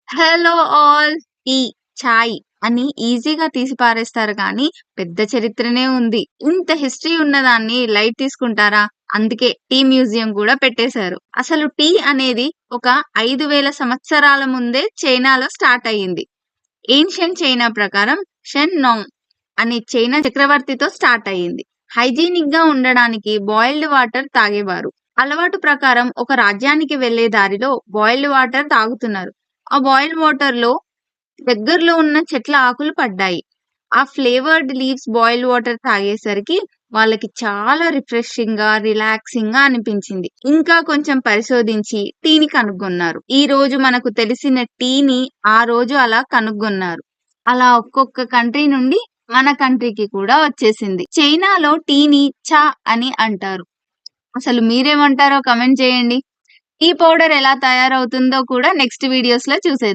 Hello all. Tea, చాయ్ అని ఈజీగా తీసి పారేస్తారు కానీ పెద్ద చరిత్రనే ఉంది. ఇంత హిస్టరీ ఉన్నదాన్ని లైట్ తీసుకుంటారా? అందుకే టీ మ్యూజియం కూడా పెట్టేశారు. అసలు టీ అనేది ఒక 5000 సంవత్సరాల ముందే చైనాలో స్టార్ట్ అయ్యింది. ఏన్షియన్ చైనా ప్రకారం షెన్ నోంగ్ అనే చైనా చక్రవర్తితో స్టార్ట్ అయ్యింది. హైజీనిక్ గా ఉండడానికి బాయిల్డ్ వాటర్ తాగేవారు. అలవాటు ప్రకారం ఒక రాజ్యానికి వెళ్లే దారిలో బాయిల్డ్ వాటర్ తాగుతున్నారు. ఆ బాయిల్డ్ వాటర్ లో దగ్గరలో ఉన్న చెట్ల ఆకులు పడ్డాయి. ఆ ఫ్లేవర్డ్ లీవ్స్ బాయిల్డ్ వాటర్ తాగేసరికి వాళ్ళకి చాలా రిఫ్రెషింగ్ గా, రిలాక్సింగ్ గా అనిపించింది. ఇంకా కొంచెం పరిశోధించి టీని కనుగొన్నారు. ఈ రోజు మనకు తెలిసిన టీని ఆ రోజు అలా కనుగొన్నారు. అలా ఒక్కొక్క కంట్రీ నుండి మన కంట్రీకి కూడా వచ్చేసింది. చైనాలో టీని చా అని అంటారు. అసలు మీరేమంటారో కమెంట్ చేయండి. టీ పౌడర్ ఎలా తయారవుతుందో కూడా నెక్స్ట్ వీడియోస్ లో చూసేద్దాం.